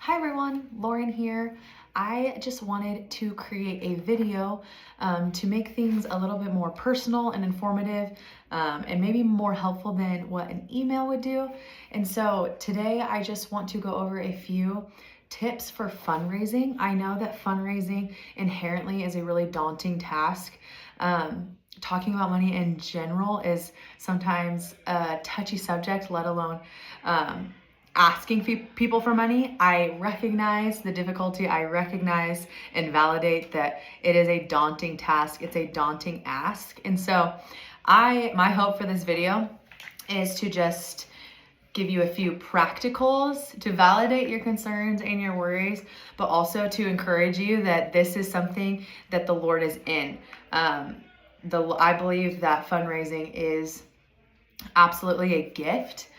Hi everyone, Lauren here. I just wanted to create a video to make things a little bit more personal and informative and maybe more helpful than what an email would do. And so today I just want to go over a few tips for fundraising. I know that fundraising inherently is a really daunting task. Talking about money in general is sometimes a touchy subject, let alone asking people for money. I recognize the difficulty. I recognize and validate that it is a daunting task. It's a daunting ask. And so my hope for this video is to just give you a few practicals to validate your concerns and your worries, but also to encourage you that this is something that the Lord is in. I believe that fundraising is absolutely a gift.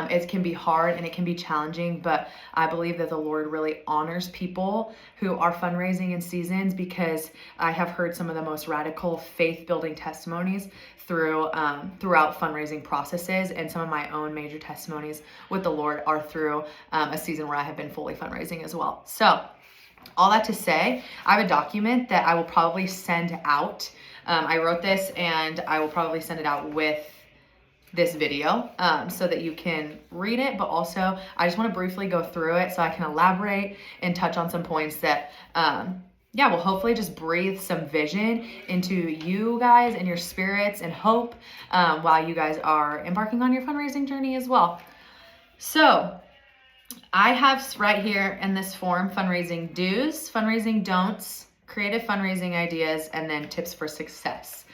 It can be hard and it can be challenging, but I believe that the Lord really honors people who are fundraising in seasons, because I have heard some of the most radical faith-building testimonies throughout fundraising processes, and some of my own major testimonies with the Lord are through a season where I have been fully fundraising as well. So all that to say, I have a document that I will probably send out. I wrote this and I will probably send it out with this video so that you can read it, but also I just want to briefly go through it so I can elaborate and touch on some points that will hopefully just breathe some vision into you guys and your spirits and hope while you guys are embarking on your fundraising journey as well. So I have right here in this form fundraising do's, fundraising don'ts, creative fundraising ideas, and then tips for success.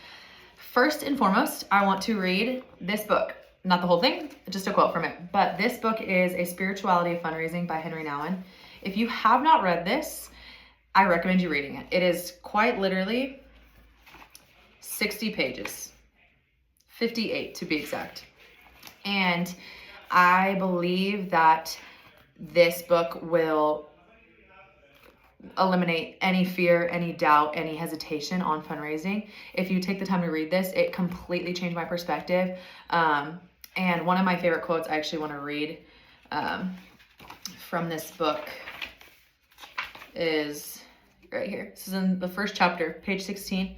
First and foremost, I want to read this book. Not the whole thing, just a quote from it. But this book is A Spirituality of Fundraising by Henry Nouwen. If you have not read this, I recommend you reading it. It is quite literally 60 pages, 58 to be exact. And I believe that this book will eliminate any fear, any doubt, any hesitation on fundraising. If you take the time to read this, it completely changed my perspective. And one of my favorite quotes I actually want to read from this book is right here. This is in the first chapter, page 16.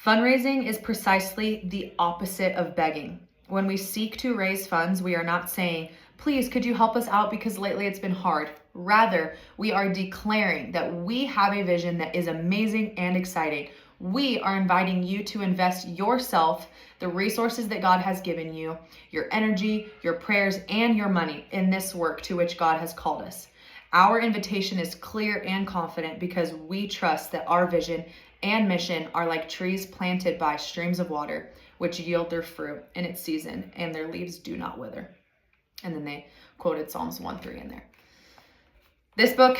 Fundraising is precisely the opposite of begging. When we seek to raise funds, we are not saying, "Please, could you help us out because lately it's been hard." Rather, we are declaring that we have a vision that is amazing and exciting. We are inviting you to invest yourself, the resources that God has given you, your energy, your prayers, and your money in this work to which God has called us. Our invitation is clear and confident because we trust that our vision and mission are like trees planted by streams of water, which yield their fruit in its season, and their leaves do not wither. And then they quoted Psalms 1:3 in there. This book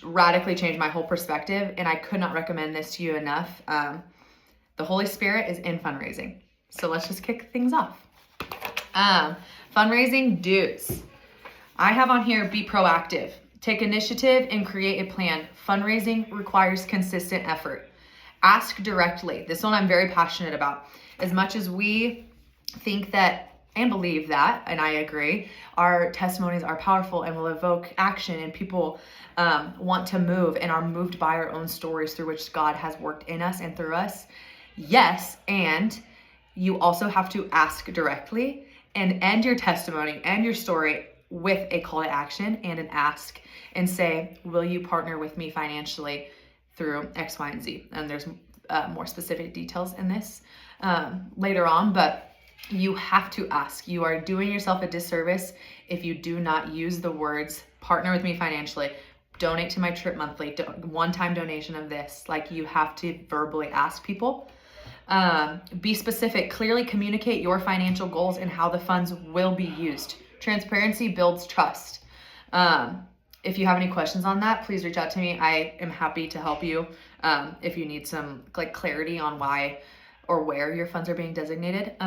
radically changed my whole perspective, and I could not recommend this to you enough. The Holy Spirit is in fundraising. So let's just kick things off. Fundraising do's. I have on here, be proactive. Take initiative and create a plan. Fundraising requires consistent effort. Ask directly. This one I'm very passionate about. As much as we think that and believe that, and I agree, our testimonies are powerful and will evoke action, and people want to move and are moved by our own stories through which God has worked in us and through us. Yes, and you also have to ask directly and end your testimony and your story with a call to action and an ask, and say, will you partner with me financially through X, Y, and Z? And there's more specific details in this later on, but you have to ask. You are doing yourself a disservice if you do not use the words, partner with me financially, donate to my trip monthly, one-time donation of this. Like, you have to verbally ask people. Be specific, clearly communicate your financial goals and how the funds will be used. Transparency builds trust. If you have any questions on that, please reach out to me. I am happy to help you if you need some clarity on why or where your funds are being designated.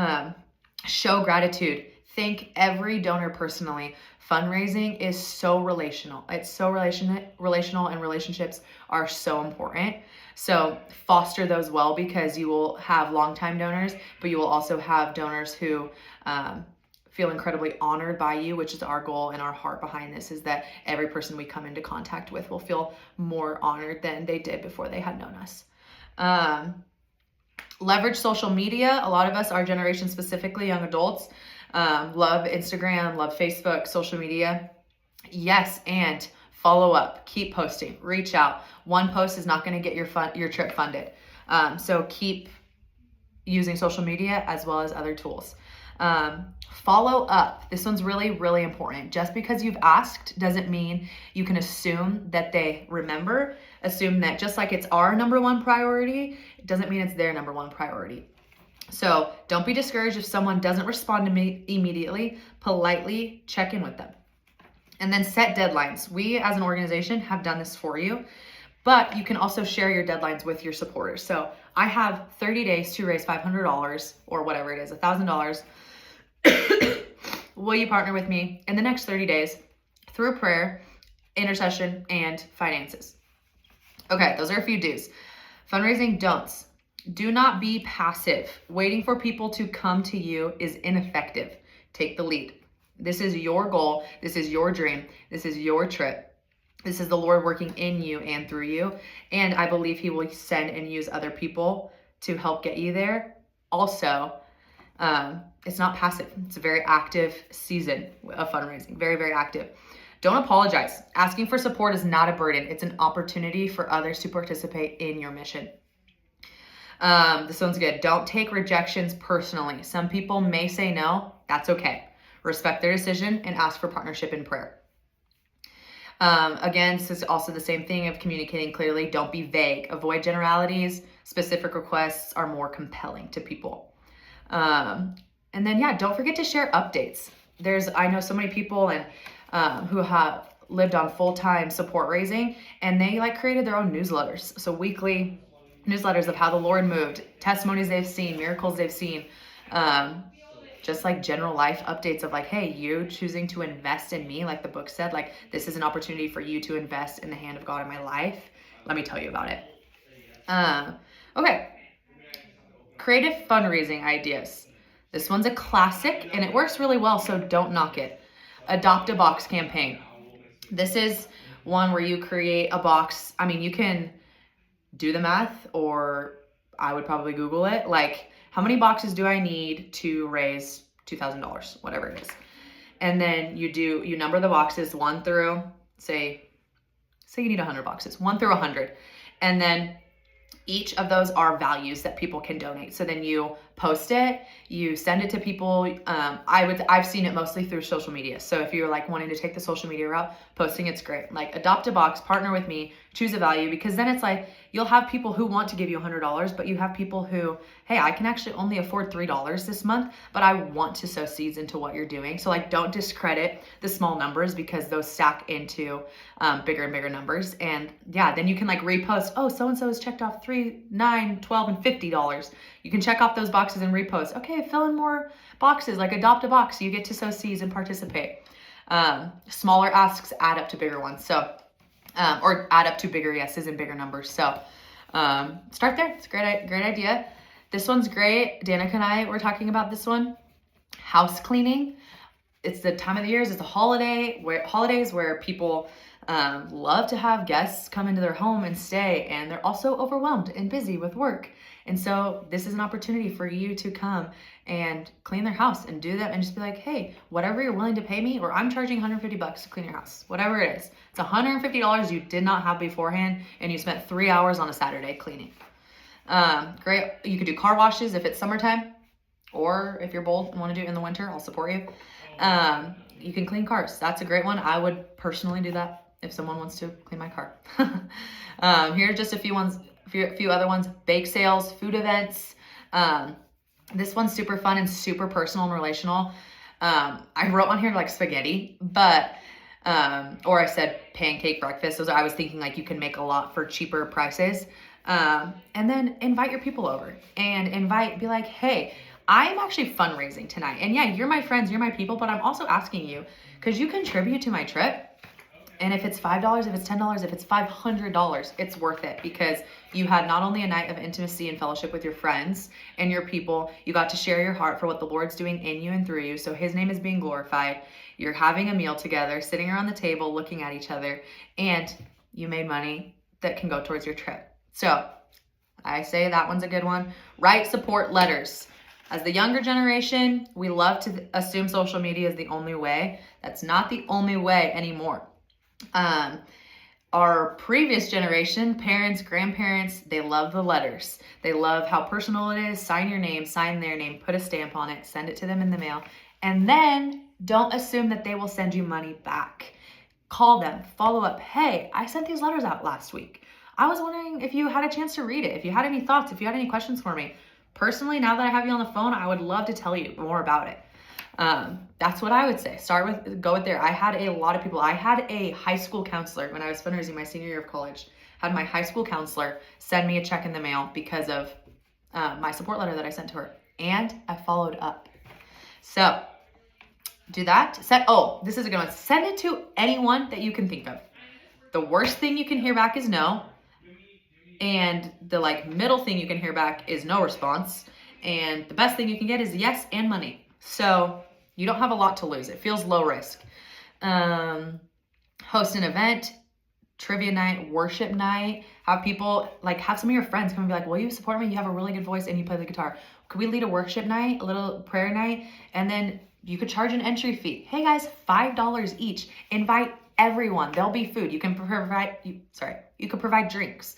Show gratitude. Thank every donor personally. Fundraising is so relational. It's so relational, and relationships are so important. So foster those well, because you will have longtime donors, but you will also have donors who feel incredibly honored by you, which is our goal and our heart behind this, is that every person we come into contact with will feel more honored than they did before they had known us. Leverage social media. A lot of us, our generation specifically, young adults, love Instagram, love Facebook, social media. Yes, and follow up, keep posting, reach out. One post is not going to get your trip funded. So keep using social media as well as other tools. Follow up. This one's really, really important. Just because you've asked doesn't mean you can assume that they remember. Assume that just like it's our number one priority, it doesn't mean it's their number one priority. So don't be discouraged if someone doesn't respond to me immediately. Politely check in with them. And then set deadlines. We as an organization have done this for you, but you can also share your deadlines with your supporters. So I have 30 days to raise $500 or whatever it is, $1,000. Will you partner with me in the next 30 days through prayer, intercession, and finances? Okay, those are a few do's. Fundraising don'ts. Do not be passive. Waiting for people to come to you is ineffective. Take the lead. This is your goal. This is your dream. This is your trip. This is the Lord working in you and through you. And I believe he will send and use other people to help get you there. Also, it's not passive. It's a very active season of fundraising. Very, very active. Don't apologize. Asking for support is not a burden. It's an opportunity for others to participate in your mission. This one's good. Don't take rejections personally. Some people may say no. That's okay. Respect their decision and ask for partnership in prayer. Again, this is also the same thing of communicating clearly. Don't be vague. Avoid generalities. Specific requests are more compelling to people. And then, don't forget to share updates. I know so many people who have lived on full-time support raising, and they created their own newsletters. So weekly newsletters of how the Lord moved, testimonies they've seen, miracles they've seen, just general life updates of hey, you choosing to invest in me, like the book said, this is an opportunity for you to invest in the hand of God in my life. Let me tell you about it. Okay. Creative fundraising ideas. This one's a classic and it works really well, so don't knock it. Adopt a box campaign. This is one where you create a box. I mean, you can do the math, or I would probably Google it. How many boxes do I need to raise $2,000, whatever it is. And then you number the boxes 1 through, say you need 100 boxes, 1 through 100. And then each of those are values that people can donate. So then you post it, you send it to people. I've seen it mostly through social media. So if you're wanting to take the social media route, posting it's great. Adopt a box, partner with me, choose a value, because then it's you'll have people who want to give you $100, but you have people who, hey, I can actually only afford $3 this month, but I want to sow seeds into what you're doing. So don't discredit the small numbers, because those stack into bigger and bigger numbers. And then you can repost, oh, so-and-so has checked off $3, $9, $12, and $50. You can check off those boxes and repost. Okay, fill in more boxes, adopt a box. So you get to sow seeds and participate. Smaller asks add up to bigger ones. So, or add up to bigger yeses and bigger numbers. So, start there. It's a great idea. This one's great. Danica and I were talking about this one. House cleaning. It's the time of the year. It's the holidays where people love to have guests come into their home and stay, and they're also overwhelmed and busy with work. And so this is an opportunity for you to come and clean their house and do that, and just be hey, whatever you're willing to pay me, or I'm charging $150 to clean your house, whatever it is. It's $150 you did not have beforehand, and you spent 3 hours on a Saturday cleaning. Great. You could do car washes if it's summertime, or if you're bold and want to do it in the winter, I'll support you. You can clean cars. That's a great one. I would personally do that if someone wants to clean my car. Here's just a few other ones. Bake sales, food events. This one's super fun and super personal and relational. I wrote on here spaghetti, but or I said pancake breakfast. I was thinking you can make a lot for cheaper prices. And then invite your people over and be hey, I'm actually fundraising tonight. And you're my friends, you're my people, but I'm also asking you, could you contribute to my trip? And if it's $5, if it's $10, if it's $500, it's worth it, because you had not only a night of intimacy and fellowship with your friends and your people, you got to share your heart for what the Lord's doing in you and through you. So his name is being glorified. You're having a meal together, sitting around the table, looking at each other, and you made money that can go towards your trip. So I say that one's a good one. Write support letters. As the younger generation, we love to assume social media is the only way. That's not the only way anymore. Our previous generation, parents, grandparents, they love the letters. They love how personal it is. Sign your name, sign their name, put a stamp on it, send it to them in the mail. And then don't assume that they will send you money back. Call them, follow up. Hey, I sent these letters out last week. I was wondering if you had a chance to read it, if you had any thoughts, if you had any questions for me. Personally, now that I have you on the phone, I would love to tell you more about it. That's what I would say. Go with there. I had a lot of people. I had a high school counselor when I was fundraising my senior year of college. Had my high school counselor send me a check in the mail because of my support letter that I sent to her, and I followed up. So do that. This is a good one. Send it to anyone that you can think of. The worst thing you can hear back is no. And the middle thing you can hear back is no response. And the best thing you can get is yes and money. So you don't have a lot to lose. It feels low risk. Host an event, trivia night, worship night. Have people, have some of your friends come and be like, will you support me? You have a really good voice and you play the guitar. Could we lead a worship night, a little prayer night? And then you could charge an entry fee. Hey guys, $5 each. Invite everyone. There'll be food. You can provide drinks.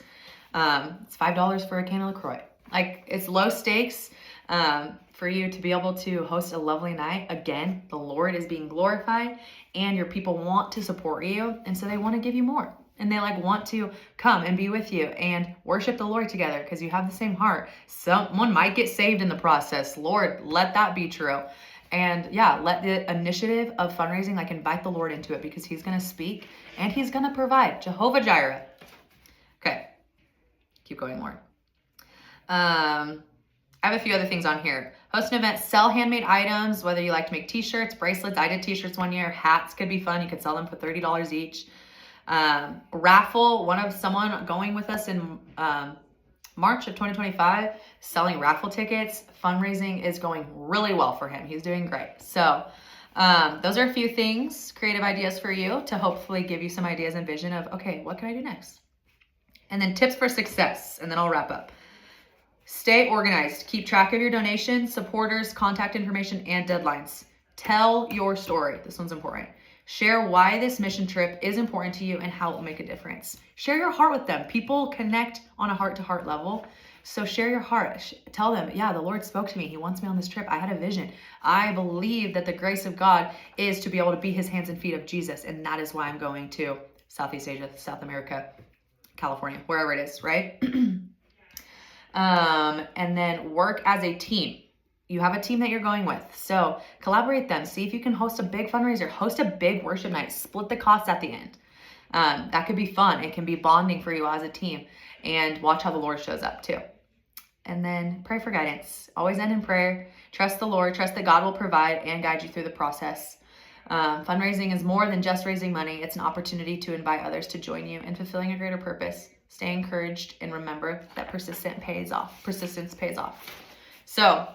It's $5 for a can of LaCroix. It's low stakes for you to be able to host a lovely night. Again, the Lord is being glorified and your people want to support you. And so they want to give you more. And they want to come and be with you and worship the Lord together because you have the same heart. Someone might get saved in the process. Lord, let that be true. And yeah, let the initiative of fundraising, invite the Lord into it because he's going to speak and he's going to provide. Jehovah Jireh. Okay. Keep going more. I have a few other things on here. Host an event, sell handmade items, whether you like to make t-shirts, bracelets. I did t-shirts one year. Hats could be fun. You could sell them for $30 each. Raffle, someone going with us in March of 2025, selling raffle tickets. Fundraising is going really well for him. He's doing great. So those are a few things, creative ideas for you to hopefully give you some ideas and vision of, okay, what can I do next? And then tips for success, and then I'll wrap up. Stay organized. Keep track of your donations, supporters, contact information, and deadlines. Tell your story. This one's important. Share why this mission trip is important to you and how it will make a difference. Share your heart with them. People connect on a heart-to-heart level. So share your heart. Tell them, yeah, the Lord spoke to me. He wants me on this trip. I had a vision. I believe that the grace of God is to be able to be his hands and feet of Jesus. And that is why I'm going to Southeast Asia, South America, California, wherever it is, right? And then work as a team. You have a team that you're going with. So collaborate them. See if you can host a big fundraiser, host a big worship night, split the costs at the end. That could be fun. It can be bonding for you as a team, and watch how the Lord shows up too. And then pray for guidance. Always end in prayer. Trust the Lord. Trust that God will provide and guide you through the process. Fundraising is more than just raising money. It's an opportunity to invite others to join you in fulfilling a greater purpose. Stay encouraged and remember that persistence pays off. So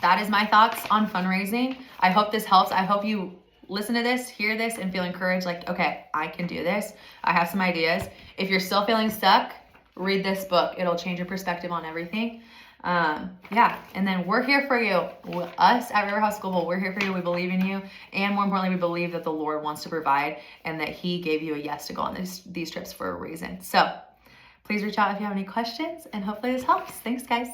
that is my thoughts on fundraising. I hope this helps. I hope you listen to this, hear this, and feel encouraged. Okay, I can do this. I have some ideas. If you're still feeling stuck, read this book. It'll change your perspective on everything. And then we're here for you. Us at River House Global, we're here for you. We believe in you. And more importantly, we believe that the Lord wants to provide and that he gave you a yes to go on these trips for a reason. So please reach out if you have any questions, and hopefully this helps. Thanks, guys.